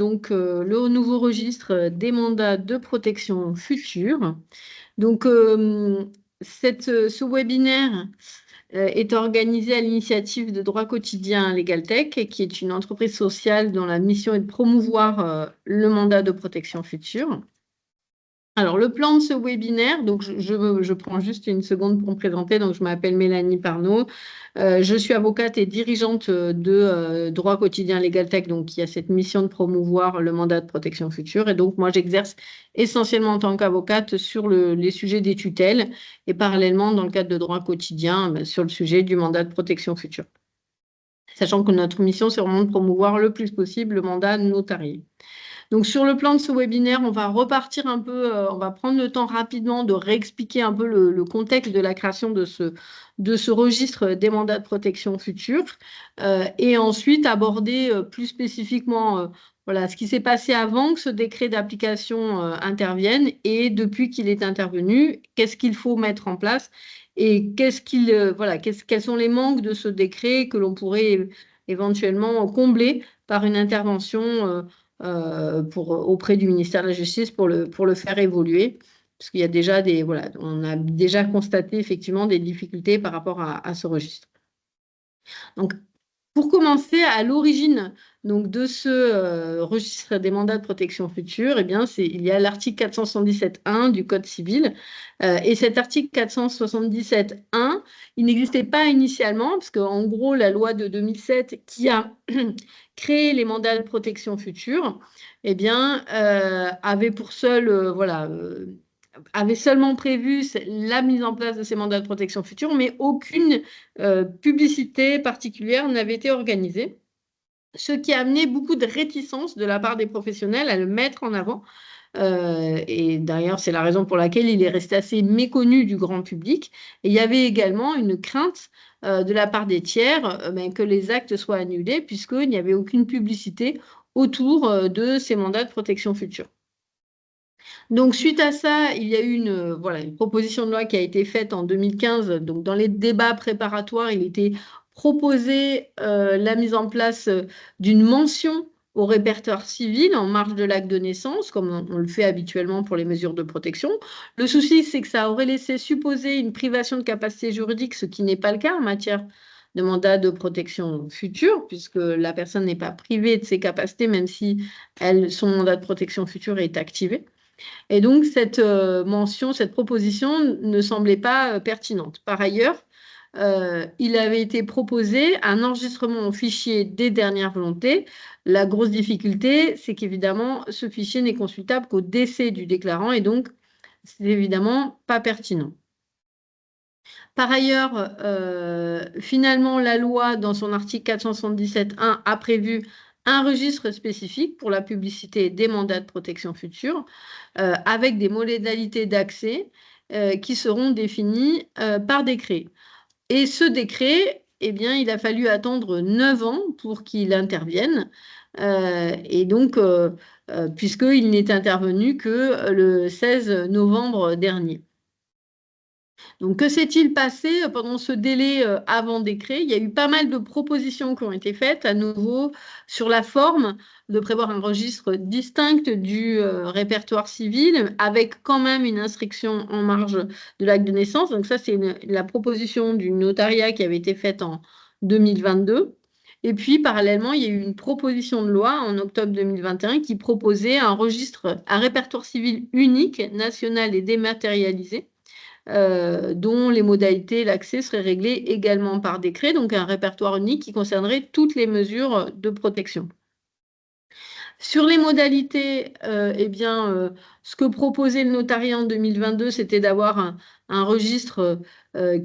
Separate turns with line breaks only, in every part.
Donc, le nouveau registre des mandats de protection future. Donc, ce webinaire est organisé à l'initiative de Droit Quotidien LegalTech, qui est une entreprise sociale dont la mission est de promouvoir le mandat de protection future. Alors, le plan de ce webinaire, donc je prends juste une seconde pour me présenter. Donc, je m'appelle Mélanie Parnot. Je suis avocate et dirigeante de Droit Quotidien LegalTech, donc qui a cette mission de promouvoir le mandat de protection future. Et donc, moi, j'exerce essentiellement en tant qu'avocate sur les sujets des tutelles et parallèlement, dans le cadre de Droit Quotidien, sur le sujet du mandat de protection future. Sachant que notre mission, c'est vraiment de promouvoir le plus possible le mandat notarié. Donc, sur le plan de ce webinaire, on va repartir un peu, on va prendre le temps rapidement de réexpliquer un peu le contexte de la création de ce registre des mandats de protection future et ensuite aborder plus spécifiquement voilà, ce qui s'est passé avant que ce décret d'application intervienne et depuis qu'il est intervenu, qu'est-ce qu'il faut mettre en place et quels sont les manques de ce décret que l'on pourrait éventuellement combler par une intervention auprès du ministère de la Justice pour le faire évoluer. Parce qu'il y a déjà on a déjà constaté effectivement des difficultés par rapport à ce registre. Donc, pour commencer, à l'origine de ce registre des mandats de protection future, eh bien, il y a l'article 477.1 du Code civil. Et cet article 477.1, il n'existait pas initialement, parce qu'en gros, la loi de 2007 qui a créé les mandats de protection future, eh bien, avait pour avait seulement prévu la mise en place de ces mandats de protection future, mais aucune publicité particulière n'avait été organisée, ce qui a amené beaucoup de réticence de la part des professionnels à le mettre en avant. Et d'ailleurs, c'est la raison pour laquelle il est resté assez méconnu du grand public. Et il y avait également une crainte de la part des tiers que les actes soient annulés, puisqu'il n'y avait aucune publicité autour de ces mandats de protection future. Donc, suite à ça, il y a eu une proposition de loi qui a été faite en 2015. Donc, dans les débats préparatoires, il était proposé la mise en place d'une mention au répertoire civil en marge de l'acte de naissance, comme on le fait habituellement pour les mesures de protection. Le souci, c'est que ça aurait laissé supposer une privation de capacité juridique, ce qui n'est pas le cas en matière de mandat de protection future, puisque la personne n'est pas privée de ses capacités, même si son mandat de protection future est activé. Et donc, cette proposition ne semblait pas pertinente. Par ailleurs, il avait été proposé un enregistrement au fichier des dernières volontés. La grosse difficulté, c'est qu'évidemment, ce fichier n'est consultable qu'au décès du déclarant et donc, c'est évidemment pas pertinent. Par ailleurs, finalement, la loi, dans son article 477.1, a prévu un registre spécifique pour la publicité des mandats de protection future, avec des modalités d'accès qui seront définies par décret. Et ce décret, eh bien, il a fallu attendre 9 ans pour qu'il intervienne, et donc, puisqu'il n'est intervenu que le 16 novembre dernier. Donc, que s'est-il passé pendant ce délai avant décret? Il y a eu pas mal de propositions qui ont été faites, à nouveau, sur la forme, de prévoir un registre distinct du répertoire civil, avec quand même une inscription en marge de l'acte de naissance. Donc, ça, c'est la proposition du notariat qui avait été faite en 2022. Et puis, parallèlement, il y a eu une proposition de loi en octobre 2021 qui proposait un répertoire civil unique, national et dématérialisé, dont les modalités, l'accès seraient réglés également par décret, donc un répertoire unique qui concernerait toutes les mesures de protection. Sur les modalités, ce que proposait le notariat en 2022, c'était d'avoir un registre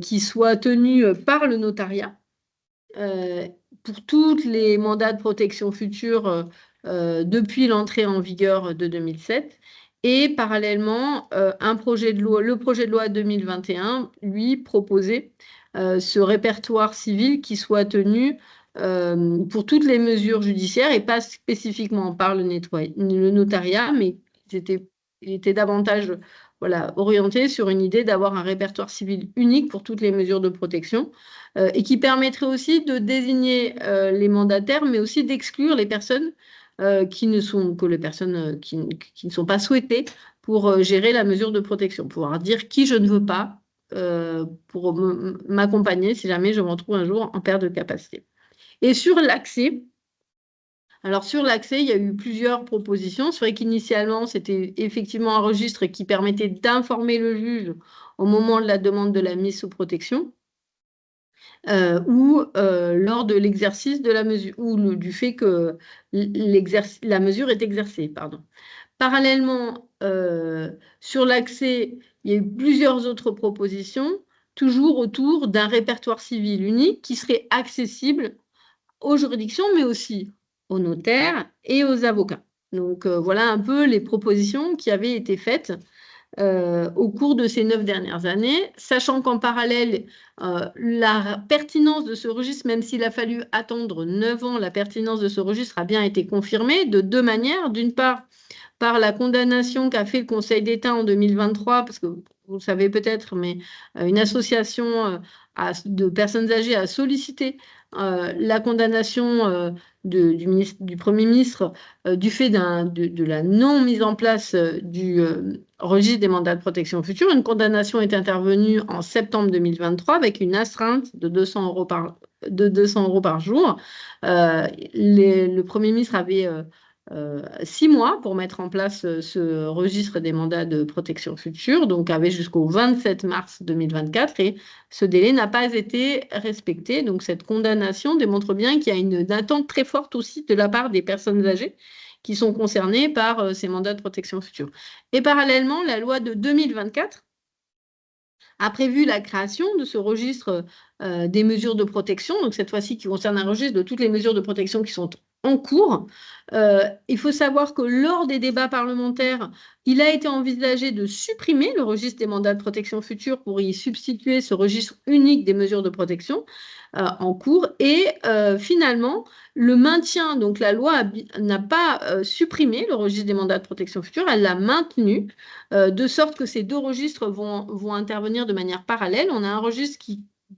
qui soit tenu par le notariat pour tous les mandats de protection future depuis l'entrée en vigueur de 2007. Et parallèlement, le projet de loi 2021, lui, proposait ce répertoire civil qui soit tenu pour toutes les mesures judiciaires et pas spécifiquement par le notariat, mais il était davantage orienté sur une idée d'avoir un répertoire civil unique pour toutes les mesures de protection et qui permettrait aussi de désigner les mandataires, mais aussi d'exclure les personnes que les personnes qui ne sont pas souhaitées pour gérer la mesure de protection, pouvoir dire qui je ne veux pas pour m'accompagner si jamais je me retrouve un jour en perte de capacité. Et sur l'accès, alors sur l'accès, il y a eu plusieurs propositions. C'est vrai qu'initialement, c'était effectivement un registre qui permettait d'informer le juge au moment de la demande de la mise sous protection ou lors de l'exercice de la mesure, ou du fait que la mesure est exercée, pardon. Parallèlement, sur l'accès, il y a eu plusieurs autres propositions, toujours autour d'un répertoire civil unique qui serait accessible aux juridictions, mais aussi aux notaires et aux avocats. Donc, voilà un peu les propositions qui avaient été faites au cours de ces 9 dernières années, sachant qu'en parallèle, la pertinence de ce registre, même s'il a fallu attendre 9 ans, la pertinence de ce registre a bien été confirmée de deux manières. D'une part, par la condamnation qu'a fait le Conseil d'État en 2023, parce que vous le savez peut-être, mais une association de personnes âgées a sollicité la condamnation du Premier ministre du fait de la non-mise en place du registre des mandats de protection future. Une condamnation est intervenue en septembre 2023 avec une astreinte de 200 € par jour. Le Premier ministre avait 6 mois pour mettre en place ce registre des mandats de protection future, donc avait jusqu'au 27 mars 2024, et ce délai n'a pas été respecté. Donc cette condamnation démontre bien qu'il y a une attente très forte aussi de la part des personnes âgées qui sont concernées par ces mandats de protection future. Et parallèlement, la loi de 2024 a prévu la création de ce registre des mesures de protection, donc cette fois-ci qui concerne un registre de toutes les mesures de protection qui sont en cours. Il faut savoir que lors des débats parlementaires, il a été envisagé de supprimer le registre des mandats de protection future pour y substituer ce registre unique des mesures de protection en cours. Et finalement, le maintien, donc la loi n'a pas supprimé le registre des mandats de protection future, elle l'a maintenu, de sorte que ces deux registres vont intervenir de manière parallèle. On a un registre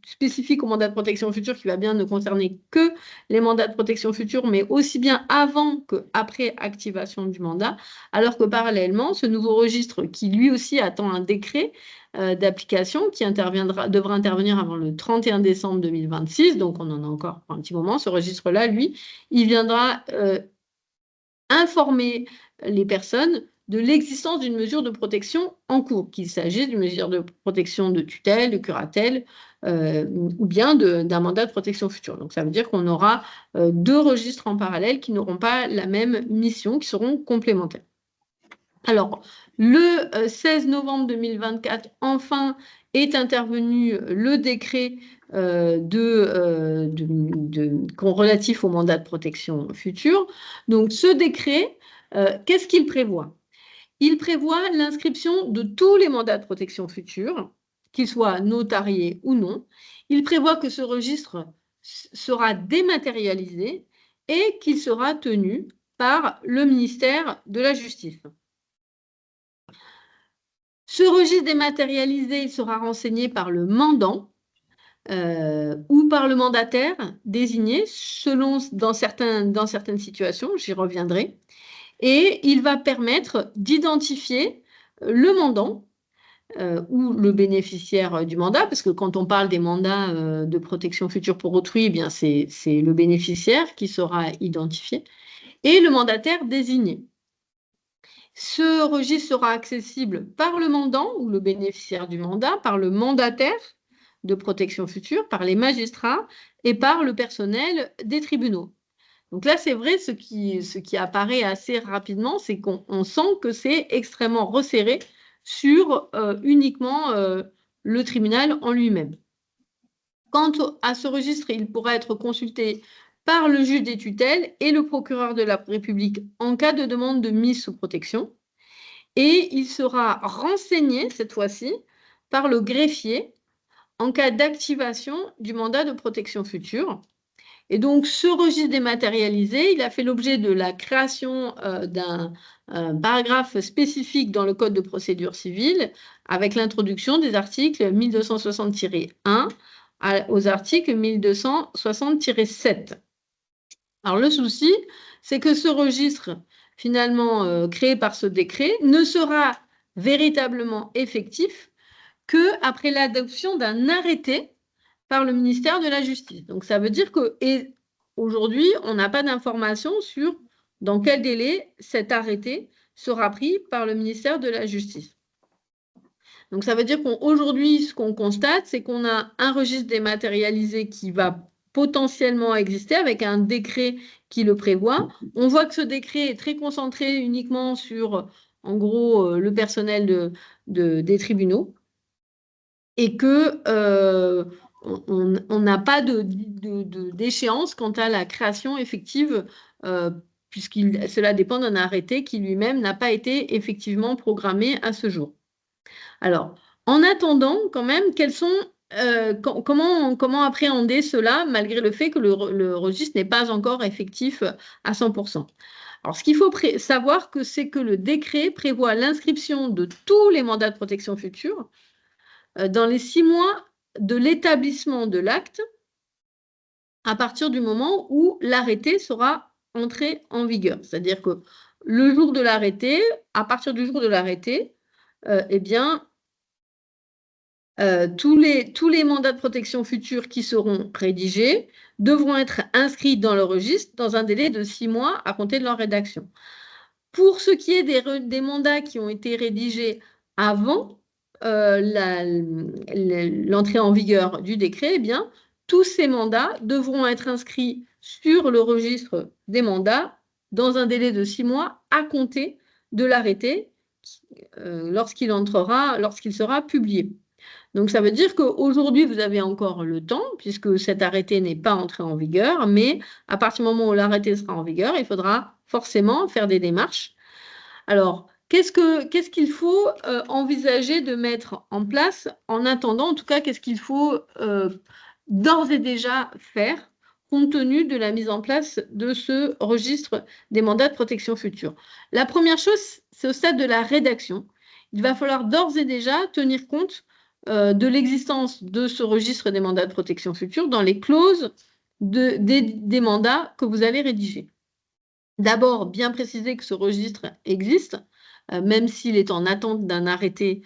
spécifique au mandat de protection future qui va bien ne concerner que les mandats de protection future, mais aussi bien avant qu'après activation du mandat, alors que parallèlement, ce nouveau registre qui lui aussi attend un décret d'application qui devra intervenir avant le 31 décembre 2026, donc on en a encore pour un petit moment, ce registre-là, lui, il viendra informer les personnes de l'existence d'une mesure de protection en cours, qu'il s'agisse d'une mesure de protection de tutelle, de curatelle, ou bien d'un mandat de protection future. Donc ça veut dire qu'on aura deux registres en parallèle qui n'auront pas la même mission, qui seront complémentaires. Alors, le 16 novembre 2024, enfin, est intervenu le décret relatif au mandat de protection future. Donc, ce décret, qu'est-ce qu'il prévoit? Il prévoit l'inscription de tous les mandats de protection future, qu'ils soient notariés ou non. Il prévoit que ce registre sera dématérialisé et qu'il sera tenu par le ministère de la Justice. Ce registre dématérialisé, il sera renseigné par le mandant ou par le mandataire désigné selon dans certaines situations, j'y reviendrai, et il va permettre d'identifier le mandant ou le bénéficiaire du mandat, parce que quand on parle des mandats de protection future pour autrui, eh bien c'est le bénéficiaire qui sera identifié, et le mandataire désigné. Ce registre sera accessible par le mandant ou le bénéficiaire du mandat, par le mandataire de protection future, par les magistrats et par le personnel des tribunaux. Donc là, c'est vrai, ce qui apparaît assez rapidement, c'est qu'on sent que c'est extrêmement resserré sur uniquement le tribunal en lui-même. Quant à ce registre, il pourra être consulté par le juge des tutelles et le procureur de la République en cas de demande de mise sous protection. Et il sera renseigné, cette fois-ci, par le greffier en cas d'activation du mandat de protection future. Et donc, ce registre dématérialisé, il a fait l'objet de la création d'un paragraphe spécifique dans le Code de procédure civile avec l'introduction des articles 1260-1 aux articles 1260-7. Alors, le souci, c'est que ce registre, finalement, créé par ce décret, ne sera véritablement effectif qu'après l'adoption d'un arrêté par le ministère de la Justice. Donc, ça veut dire que, et aujourd'hui, on n'a pas d'information sur dans quel délai cet arrêté sera pris par le ministère de la Justice. Donc, ça veut dire qu'aujourd'hui, ce qu'on constate, c'est qu'on a un registre dématérialisé qui va potentiellement exister avec un décret qui le prévoit. On voit que ce décret est très concentré uniquement sur, en gros, le personnel des tribunaux et que on n'a pas d'échéance quant à la création effective, puisque cela dépend d'un arrêté qui lui-même n'a pas été effectivement programmé à ce jour. Alors, en attendant, quand même, comment appréhender cela malgré le fait que le registre n'est pas encore effectif à 100%. Alors, ce qu'il faut savoir, c'est que le décret prévoit l'inscription de tous les mandats de protection future dans les 6 mois de l'établissement de l'acte à partir du moment où l'arrêté sera entré en vigueur. C'est-à-dire que le jour de l'arrêté, à partir du jour de l'arrêté, eh bien, tous les mandats de protection future qui seront rédigés devront être inscrits dans le registre dans un délai de 6 mois à compter de leur rédaction. Pour ce qui est des mandats qui ont été rédigés avant l'entrée en vigueur du décret, eh bien, tous ces mandats devront être inscrits sur le registre des mandats dans un délai de 6 mois à compter de l'arrêté lorsqu'il sera publié. Donc, ça veut dire qu'aujourd'hui, vous avez encore le temps, puisque cet arrêté n'est pas entré en vigueur, mais à partir du moment où l'arrêté sera en vigueur, il faudra forcément faire des démarches. Alors, qu'est-ce qu'il faut envisager de mettre en place en attendant, en tout cas, qu'est-ce qu'il faut d'ores et déjà faire compte tenu de la mise en place de ce registre des mandats de protection future? La première chose, c'est au stade de la rédaction. Il va falloir d'ores et déjà tenir compte de l'existence de ce registre des mandats de protection future dans les clauses des mandats que vous allez rédiger. D'abord, bien préciser que ce registre existe, même s'il est en attente d'un arrêté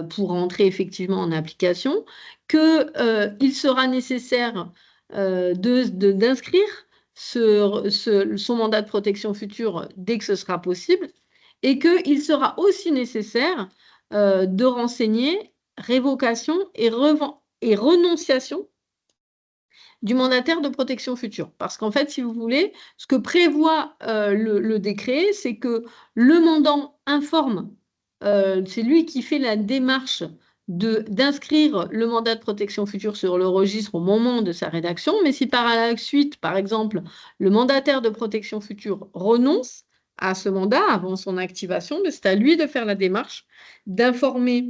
pour entrer effectivement en application, qu'il sera nécessaire d'inscrire son mandat de protection future dès que ce sera possible, et qu'il sera aussi nécessaire de renseigner révocation et renonciation du mandataire de protection future. Parce qu'en fait, si vous voulez, ce que prévoit le décret, c'est que le mandant informe, c'est lui qui fait la démarche d'inscrire le mandat de protection future sur le registre au moment de sa rédaction, mais si par la suite, par exemple, le mandataire de protection future renonce à ce mandat avant son activation, c'est à lui de faire la démarche d'informer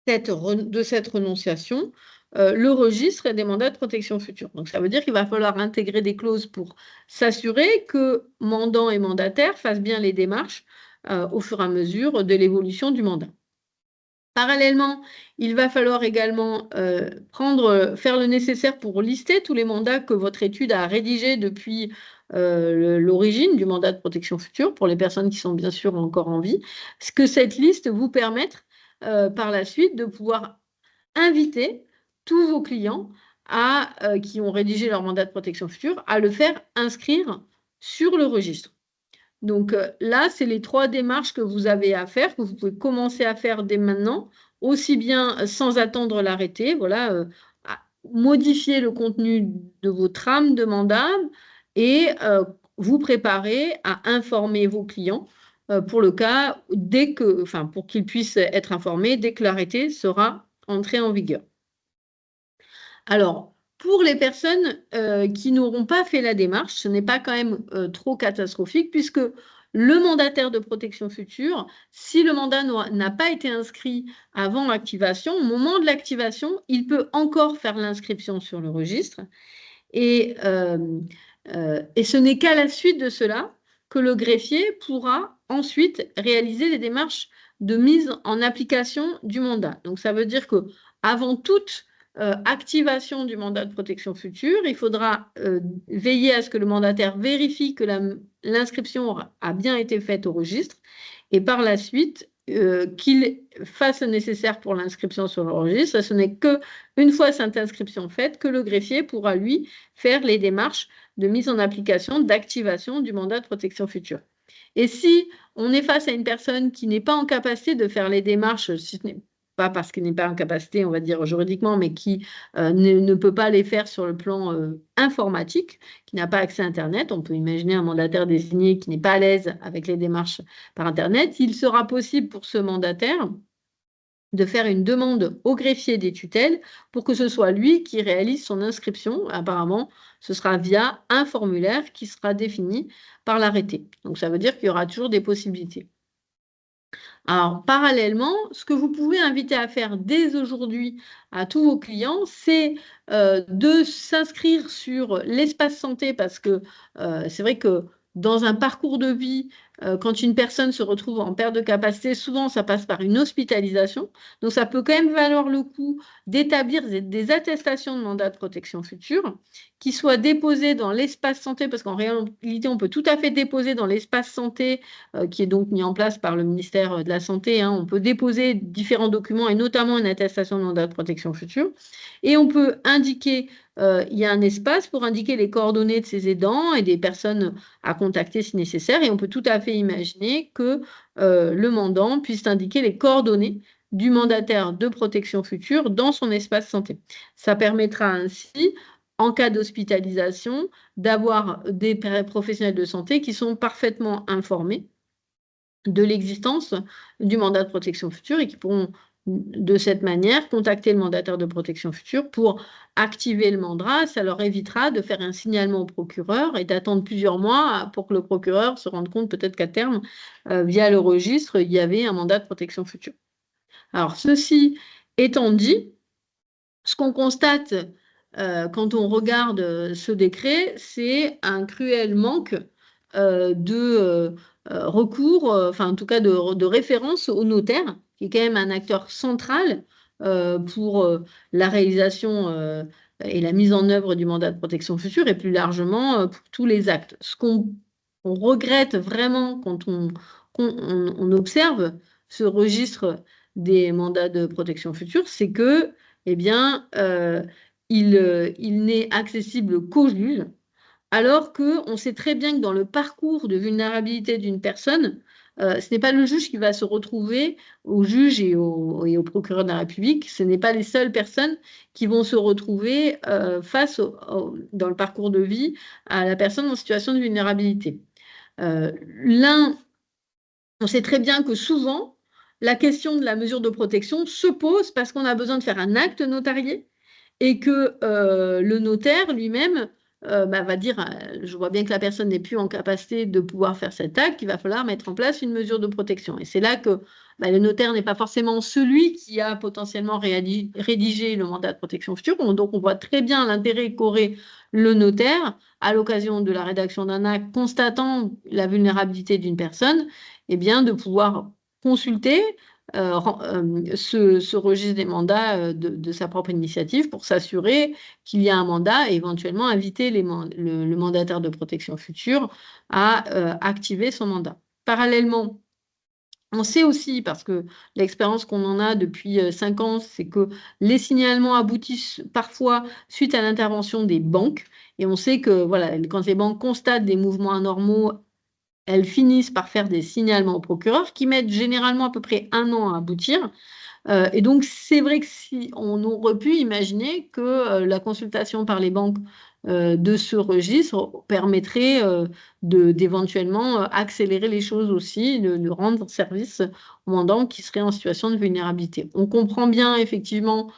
de cette renonciation le registre des mandats de protection future. Donc, ça veut dire qu'il va falloir intégrer des clauses pour s'assurer que mandant et mandataire fassent bien les démarches au fur et à mesure de l'évolution du mandat. Parallèlement, il va falloir également faire le nécessaire pour lister tous les mandats que votre étude a rédigés depuis l'origine du mandat de protection future, pour les personnes qui sont bien sûr encore en vie, que cette liste vous permette par la suite de pouvoir inviter tous vos clients qui ont rédigé leur mandat de protection future à le faire inscrire sur le registre. Donc là, c'est les 3 démarches que vous avez à faire, que vous pouvez commencer à faire dès maintenant, aussi bien sans attendre l'arrêté, voilà, modifier le contenu de vos trames de mandat et vous préparer à informer vos clients pour le cas, pour qu'ils puissent être informés dès que l'arrêté sera entré en vigueur. Alors, pour les personnes qui n'auront pas fait la démarche, ce n'est pas quand même trop catastrophique puisque le mandataire de protection future, si le mandat n'a pas été inscrit avant l'activation, au moment de l'activation, il peut encore faire l'inscription sur le registre. Et ce n'est qu'à la suite de cela que le greffier pourra ensuite réaliser les démarches de mise en application du mandat. Donc, ça veut dire qu'avant toute activation du mandat de protection future. Il faudra veiller à ce que le mandataire vérifie que l'inscription a bien été faite au registre et par la suite, qu'il fasse le nécessaire pour l'inscription sur le registre. Ce n'est qu'une fois cette inscription faite que le greffier pourra, lui, faire les démarches de mise en application, d'activation du mandat de protection future. Et si on est face à une personne qui n'est pas en capacité de faire les démarches, si ce n'est pas parce qu'il n'est pas en capacité, on va dire juridiquement, mais qui ne peut pas les faire sur le plan informatique, qui n'a pas accès à Internet, on peut imaginer un mandataire désigné qui n'est pas à l'aise avec les démarches par Internet, il sera possible pour ce mandataire de faire une demande au greffier des tutelles pour que ce soit lui qui réalise son inscription. Apparemment, ce sera via un formulaire qui sera défini par l'arrêté. Donc, ça veut dire qu'il y aura toujours des possibilités. Alors, parallèlement, ce que vous pouvez inviter à faire dès aujourd'hui à tous vos clients, c'est de s'inscrire sur l'espace santé parce que c'est vrai que dans un parcours de vie, quand une personne se retrouve en perte de capacité, souvent ça passe par une hospitalisation. Donc, ça peut quand même valoir le coup d'établir des attestations de mandat de protection future qui soient déposées dans l'espace santé, parce qu'en réalité, on peut tout à fait déposer dans l'espace santé qui est donc mis en place par le ministère de la Santé. On peut déposer différents documents et notamment une attestation de mandat de protection future. Et on peut indiquer, il y a un espace pour indiquer les coordonnées de ces aidants et des personnes à contacter si nécessaire. Et on peut tout à fait imaginer que le mandant puisse indiquer les coordonnées du mandataire de protection future dans son espace santé. Ça permettra ainsi, en cas d'hospitalisation, d'avoir des professionnels de santé qui sont parfaitement informés de l'existence du mandat de protection future et qui pourront de cette manière contacter le mandataire de protection future pour activer le mandat. Ça leur évitera de faire un signalement au procureur et d'attendre plusieurs mois pour que le procureur se rende compte peut-être qu'à terme, via le registre, il y avait un mandat de protection future. Alors, ceci étant dit, ce qu'on constate quand on regarde ce décret, c'est un cruel manque de recours, enfin en tout cas de référence au notaire, qui est quand même un acteur central pour la réalisation et la mise en œuvre du mandat de protection future et plus largement pour tous les actes. Ce qu'on regrette vraiment quand on observe ce registre des mandats de protection future, c'est que, eh bien, il n'est accessible qu'au juge, alors qu'on sait très bien que dans le parcours de vulnérabilité d'une personne, ce n'est pas le juge qui va se retrouver, au juge et au procureur de la République, ce n'est pas les seules personnes qui vont se retrouver face dans le parcours de vie à la personne en situation de vulnérabilité. On sait très bien que souvent, la question de la mesure de protection se pose parce qu'on a besoin de faire un acte notarié et que le notaire lui-même va dire, je vois bien que la personne n'est plus en capacité de pouvoir faire cet acte, il va falloir mettre en place une mesure de protection. Et c'est là que le notaire n'est pas forcément celui qui a potentiellement rédigé le mandat de protection future. Donc, on voit très bien l'intérêt qu'aurait le notaire à l'occasion de la rédaction d'un acte constatant la vulnérabilité d'une personne, eh bien, de pouvoir consulter ce registre des mandats de sa propre initiative pour s'assurer qu'il y a un mandat et éventuellement inviter le mandataire de protection future à activer son mandat. Parallèlement, on sait aussi, parce que l'expérience qu'on en a depuis 5 ans, c'est que les signalements aboutissent parfois suite à l'intervention des banques. Et on sait que voilà, quand les banques constatent des mouvements anormaux, elles finissent par faire des signalements au procureur qui mettent généralement à peu près 1 an à aboutir. Et donc, c'est vrai que si on aurait pu imaginer que la consultation par les banques de ce registre permettrait d'éventuellement accélérer les choses aussi, de rendre service aux mandants qui seraient en situation de vulnérabilité. On comprend bien effectivement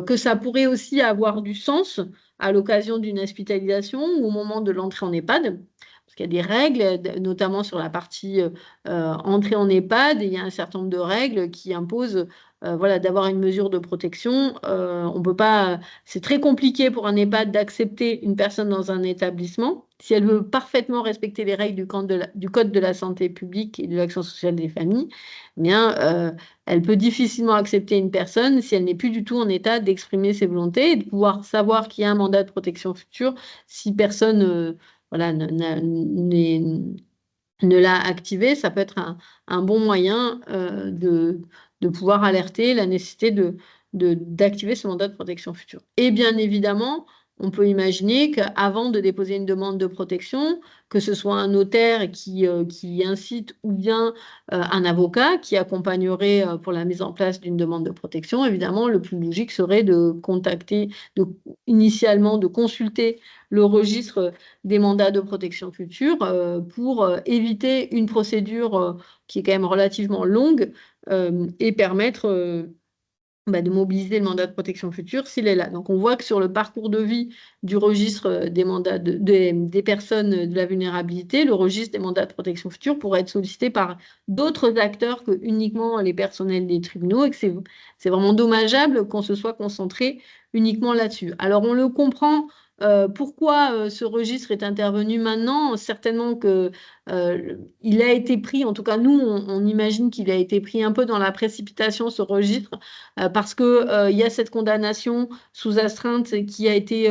que ça pourrait aussi avoir du sens à l'occasion d'une hospitalisation ou au moment de l'entrée en EHPAD. Parce qu'il y a des règles, notamment sur la partie entrée en EHPAD, et il y a un certain nombre de règles qui imposent voilà, d'avoir une mesure de protection. On peut pas, c'est très compliqué pour un EHPAD d'accepter une personne dans un établissement. Si elle veut parfaitement respecter les règles du Code de la santé publique et de l'action sociale des familles, eh bien, elle peut difficilement accepter une personne si elle n'est plus du tout en état d'exprimer ses volontés et de pouvoir savoir qu'il y a un mandat de protection future si personne voilà, ne l'a activé. Ça peut être un bon moyen de pouvoir alerter la nécessité d'activer ce mandat de protection future. Et bien évidemment, on peut imaginer qu'avant de déposer une demande de protection, que ce soit un notaire qui incite ou bien un avocat qui accompagnerait pour la mise en place d'une demande de protection, évidemment, le plus logique serait de contacter, initialement de consulter le registre des mandats de protection future pour éviter une procédure qui est quand même relativement longue et permettre de mobiliser le mandat de protection future s'il est là. Donc, on voit que sur le parcours de vie du registre des mandats des personnes de la vulnérabilité, le registre des mandats de protection future pourrait être sollicité par d'autres acteurs que uniquement les personnels des tribunaux et que c'est vraiment dommageable qu'on se soit concentré uniquement là-dessus. Alors, on le comprend. Pourquoi ce registre est intervenu maintenant? Certainement que il a été pris, en tout cas nous, on imagine qu'il a été pris un peu dans la précipitation, ce registre, parce que il y a cette condamnation sous astreinte qui a été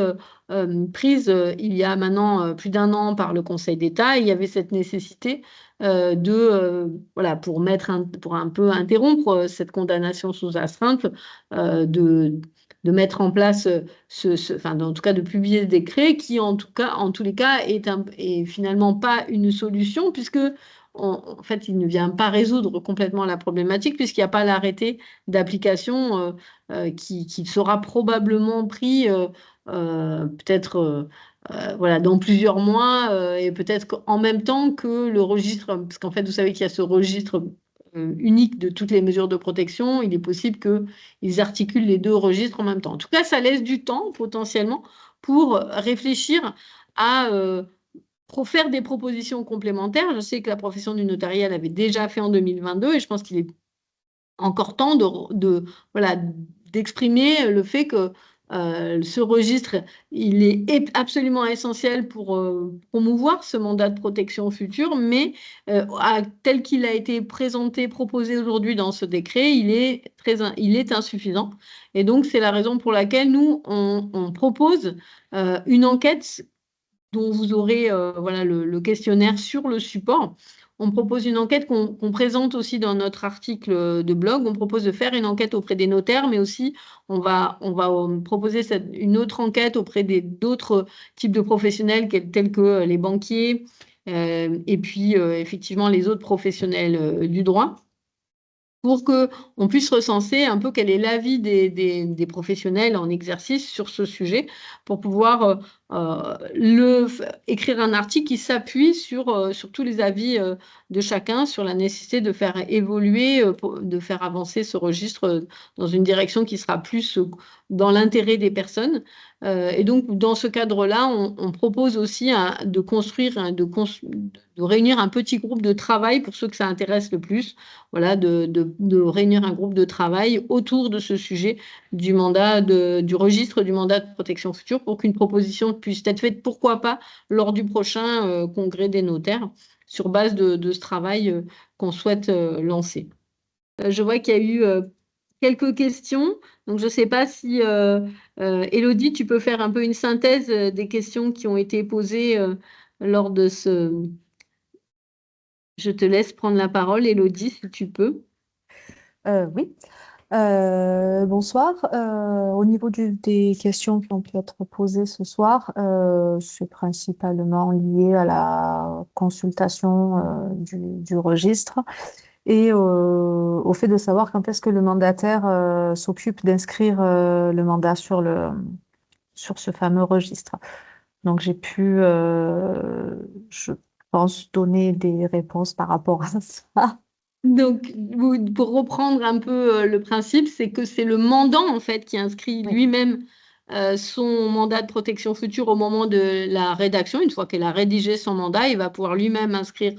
prise il y a maintenant plus d'1 an par le Conseil d'État. Il y avait cette nécessité voilà, pour un peu interrompre cette condamnation sous astreinte, de mettre en place enfin, en tout cas de publier le décret qui, en tous les cas, est finalement pas une solution puisque en fait, il ne vient pas résoudre complètement la problématique puisqu'il n'y a pas l'arrêté d'application qui sera probablement pris peut-être voilà, dans plusieurs mois et peut-être qu'en même temps que le registre, parce qu'en fait, vous savez qu'il y a ce registre unique de toutes les mesures de protection, il est possible qu'ils articulent les deux registres en même temps. En tout cas, ça laisse du temps potentiellement pour réfléchir à faire des propositions complémentaires. Je sais que la profession du notariat l'avait déjà fait en 2022 et je pense qu'il est encore temps voilà, d'exprimer le fait que ce registre, il est absolument essentiel pour promouvoir ce mandat de protection future, mais tel qu'il a été présenté, proposé aujourd'hui dans ce décret, il est insuffisant. Et donc, c'est la raison pour laquelle nous, on propose une enquête dont vous aurez voilà, le questionnaire sur le support. On propose une enquête qu'on présente aussi dans notre article de blog. On propose de faire une enquête auprès des notaires, mais aussi on va proposer une autre enquête auprès d'autres types de professionnels tels que les banquiers et puis effectivement les autres professionnels du droit, pour qu'on puisse recenser un peu quel est l'avis des professionnels en exercice sur ce sujet, pour pouvoir écrire un article qui s'appuie sur tous les avis de chacun, sur la nécessité de faire évoluer, de faire avancer ce registre dans une direction qui sera plus dans l'intérêt des personnes. Et donc, dans ce cadre-là, on propose aussi de construire, de réunir un petit groupe de travail pour ceux que ça intéresse le plus, voilà, de réunir un groupe de travail autour de ce sujet du registre du mandat de protection future pour qu'une proposition puisse être faite, pourquoi pas, lors du prochain congrès des notaires, sur base de ce travail qu'on souhaite lancer. Je vois qu'il y a eu quelques questions, donc je ne sais pas si, Élodie, tu peux faire un peu une synthèse des questions qui ont été posées lors de ce... Je te laisse prendre la parole, Élodie, si tu peux.
Oui. Bonsoir. Au niveau des questions qui ont pu être posées ce soir, c'est principalement lié à la consultation du registre et au fait de savoir quand est-ce que le mandataire s'occupe d'inscrire le mandat sur ce fameux registre. Donc j'ai pu, je pense, donner des réponses par rapport à ça.
Donc, pour reprendre un peu le principe, c'est que c'est le mandant, en fait, qui inscrit
Oui.
lui-même son mandat de protection future au moment de la rédaction. Une fois qu'il a rédigé son mandat, il va pouvoir lui-même inscrire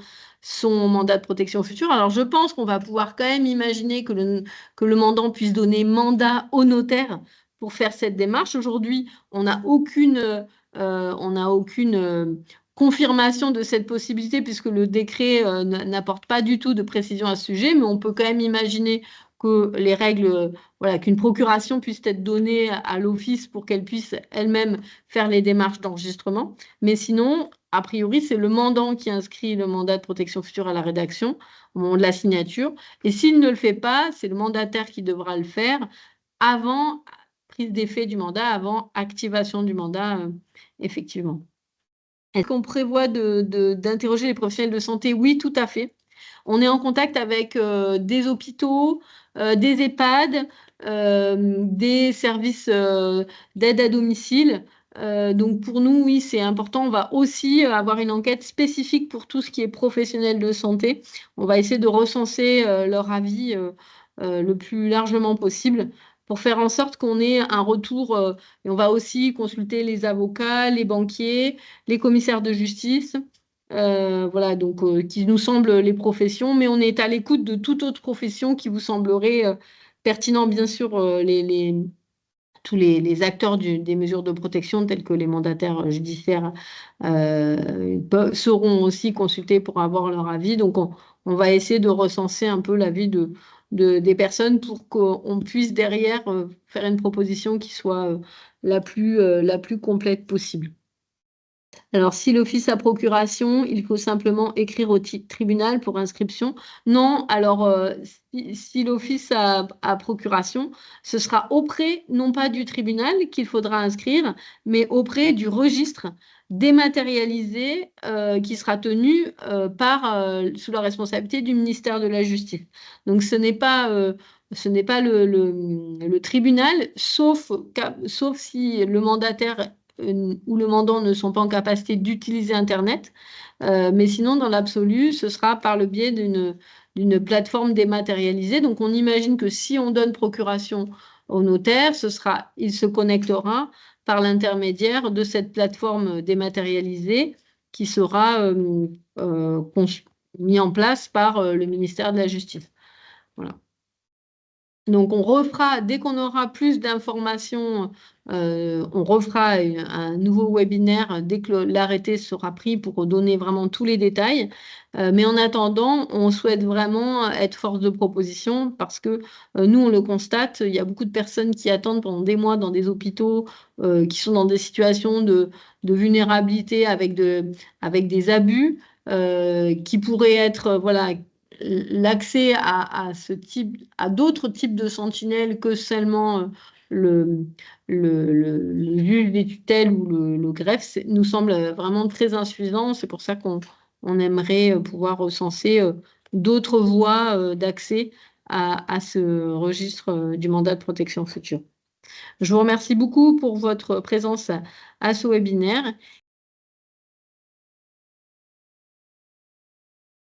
son mandat de protection future. Alors, je pense qu'on va pouvoir quand même imaginer que le mandant puisse donner mandat au notaire pour faire cette démarche. Aujourd'hui, on n'a aucune confirmation de cette possibilité puisque le décret n'apporte pas du tout de précision à ce sujet, mais on peut quand même imaginer que les règles, voilà, qu'une procuration puisse être donnée à l'office pour qu'elle puisse elle-même faire les démarches d'enregistrement. Mais sinon, a priori, c'est le mandant qui inscrit le mandat de protection future à la rédaction au moment de la signature. Et s'il ne le fait pas, c'est le mandataire qui devra le faire avant prise d'effet du mandat, avant activation du mandat, effectivement. Est-ce qu'on prévoit d'interroger les professionnels de santé? Oui, tout à fait. On est en contact avec des hôpitaux, des EHPAD, des services d'aide à domicile. Donc pour nous, oui, c'est important. On va aussi avoir une enquête spécifique pour tout ce qui est professionnel de santé. On va essayer de recenser leur avis le plus largement possible pour faire en sorte qu'on ait un retour. Et on va aussi consulter les avocats, les banquiers, les commissaires de justice. Voilà, donc qui nous semblent les professions, mais on est à l'écoute de toute autre profession qui vous semblerait pertinent, bien sûr, tous les acteurs des mesures de protection, tels que les mandataires judiciaires, seront aussi consultés pour avoir leur avis. Donc, on va essayer de recenser un peu l'avis des personnes pour qu'on puisse derrière faire une proposition qui soit la plus complète possible. Alors, si l'office a procuration, il faut simplement écrire au tribunal pour inscription. Non, alors, si l'office a procuration, ce sera auprès, non pas du tribunal qu'il faudra inscrire, mais auprès du registre dématérialisé qui sera tenu sous la responsabilité du ministère de la Justice. Donc, ce n'est pas le tribunal, sauf si le mandataire où le mandant ne sont pas en capacité d'utiliser Internet. Mais sinon, dans l'absolu, ce sera par le biais d'une plateforme dématérialisée. Donc, on imagine que si on donne procuration au notaire, il se connectera par l'intermédiaire de cette plateforme dématérialisée qui sera mis en place par le ministère de la Justice. Voilà. Donc, on refera, dès qu'on aura plus d'informations, on refera un nouveau webinaire dès que l'arrêté sera pris pour donner vraiment tous les détails. Mais en attendant, on souhaite vraiment être force de proposition parce que nous, on le constate, il y a beaucoup de personnes qui attendent pendant des mois dans des hôpitaux qui sont dans des situations de vulnérabilité avec des abus qui pourraient être, voilà, l'accès à d'autres types de sentinelles que seulement le juge des tutelles ou le greffe nous semble vraiment très insuffisant. C'est pour ça qu'on aimerait pouvoir recenser d'autres voies d'accès à ce registre du mandat de protection future. Je vous remercie beaucoup pour votre présence à ce webinaire